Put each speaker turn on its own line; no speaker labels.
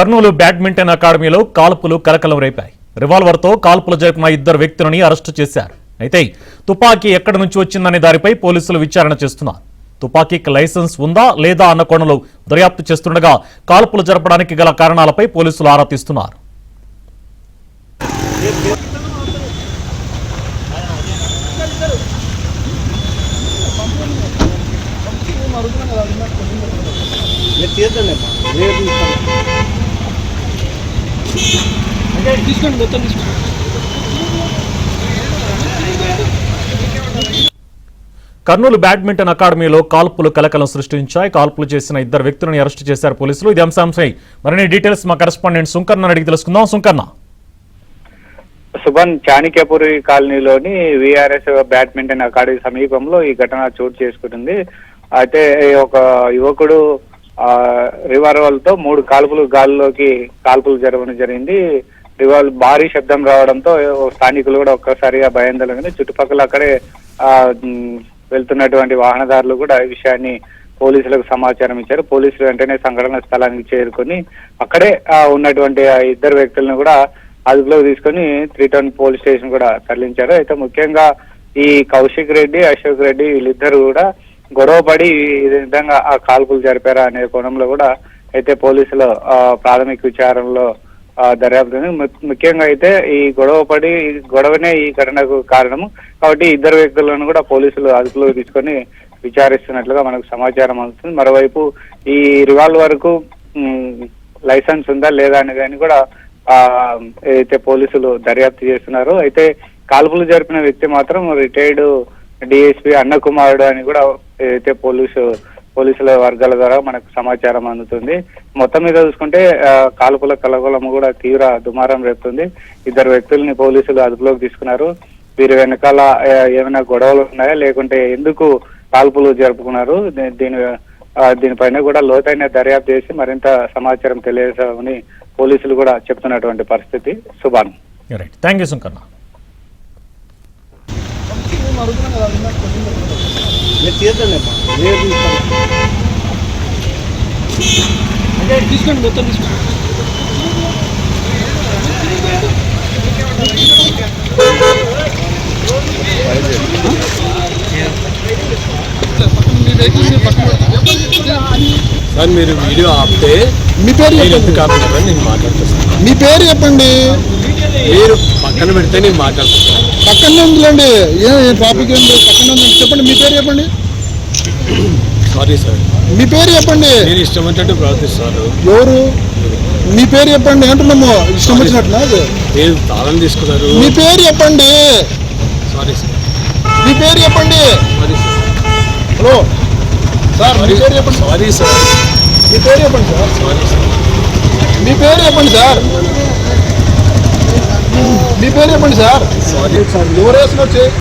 Kurnool badminton అకాడమీలో కాల్పులు కలకలం రేపాయి. రివాల్వర్తో కాల్పులు జరిపిన ఇద్దరు వ్యక్తులని అరెస్టు చేశారు. అయితే తుపాకీ ఎక్కడి నుంచి వచ్చిందనే దానిపై పోలీసులు విచారణ చేస్తున్నారు. తుపాకీకి లైసెన్స్ ఉందా లేదా అన్న కోణంలో దర్యాప్తు చేస్తుండగా కాల్పులు జరపడానికి గల కారణాలపై పోలీసులు ఆరా తీస్తున్నారు. కర్నూలు బ్యాడ్మింటన్ అకాడమీలో కాల్పులు కలకలం సృష్టించాయి. కాల్పులు చేసిన ఇద్దరు వ్యక్తులను అరెస్టు చేశారు పోలీసులు. ఇది అంశంపై మరిన్ని డీటెయిల్స్ మా కరెస్పాండెంట్ సుంకర్ణ అడిగి తెలుసుకుందాం. సుంకర్ణ,
సుభన్ చాణిక్యపురి కాలనీలోని విఆర్ఎస్ బ్యాడ్మింటన్ అకాడమీ సమీపంలో ఈ ఘటన చోటు చేసుకుంటుంది. అయితే ఒక యువకుడు రివాల్వర్తో 3 కాల్పులు గాల్లోకి కాల్పులు జరగడం జరిగింది. రివాల్వర్ భారీ శబ్దం రావడంతో స్థానికులు కూడా ఒక్కసారిగా భయాందోళన, చుట్టుపక్కల అక్కడే వెళ్తున్నటువంటి వాహనదారులు కూడా ఈ విషయాన్ని పోలీసులకు సమాచారం ఇచ్చారు. పోలీసులు వెంటనే సంఘటన స్థలానికి చేరుకొని అక్కడే ఉన్నటువంటి ఇద్దరు వ్యక్తులను కూడా అదుపులోకి తీసుకొని 3 టౌన్ పోలీస్ స్టేషన్ కూడా తరలించారు. అయితే ముఖ్యంగా ఈ కౌశిక్ రెడ్డి, అశోక్ రెడ్డి వీళ్ళిద్దరు కూడా గొడవపడి ఈ విధంగా ఆ కాల్పులు జరిపారా అనే కోణంలో కూడా అయితే పోలీసులు ప్రాథమిక విచారణలో దర్యాప్తు. ముఖ్యంగా అయితే ఈ గొడవనే ఈ ఘటనకు కారణము కాబట్టి ఇద్దరు వ్యక్తులను కూడా పోలీసులు అదుపులోకి తీసుకొని విచారిస్తున్నట్లుగా మనకు సమాచారం అందుతుంది. మరోవైపు ఈ రివాల్వర్ కు లైసెన్స్ ఉందా లేదా అనేది కూడా అయితే పోలీసులు దర్యాప్తు చేస్తున్నారు. అయితే కాల్పులు జరిపిన వ్యక్తి మాత్రం రిటైర్డ్ డిఎస్పీ అన్నకుమారుడు అని కూడా అయితే పోలీసుల వర్గాల ద్వారా మనకు సమాచారం అందుతుంది. మొత్తం మీద చూసుకుంటే కాల్పుల కలకలం కూడా తీవ్ర దుమారం రేపుతుంది. ఇద్దరు వ్యక్తుల్ని పోలీసులు అదుపులోకి తీసుకున్నారు. వీరి వెనకాల ఏమైనా గొడవలు ఉన్నాయా లేకుంటే ఎందుకు కాల్పులు జరుపుకున్నారు దీనిపైన కూడా లోతైన దర్యాప్తు చేసి మరింత సమాచారం తెలియజేస్తామని పోలీసులు కూడా చెప్తున్నటువంటి పరిస్థితి. Subhan,
thank you Sunkarna.
తీసుకోండి, మొత్తం తీసుకోండి.
సార్ మీరు వీడియో ఆపితే
మీ పేరు
ఎందుకు ఆపుతారని నేను మాట్లాడుతున్నాను.
మీ పేరు చెప్పండి.
మీరు పక్కన పెడితే నేను మాట్లాడుతున్నాను.
పక్కనే ఉందిలేండి, ఏ ట్రాఫిక్ ఏం లేదు, పక్కనే ఉంది. చెప్పండి, మీ పేరు చెప్పండి.
సారీ సార్,
మీ పేరు చెప్పండి.
మీరు ఇష్టం వచ్చినట్టు ప్రవర్తిస్తారు.
ఎవరు? మీ పేరు చెప్పండి అంటున్నాము. ఇష్టం వచ్చినట్టు
మీరు తాళం తీసుకున్నారు.
మీ పేరు చెప్పండి.
సారీ సార్,
మీ పేరు చెప్పండి.
Sorry sir.
హలో సార్, మీ పేరు చెప్పండి.
సారీ సార్,
మీ పేరు చెప్పండి సార్.
సారీ సార్,
మీ పేరు చెప్పండి సార్. మీ పేరు చెప్పండి సార్.
Sorry sir.
ఎవరు వేసిన వచ్చి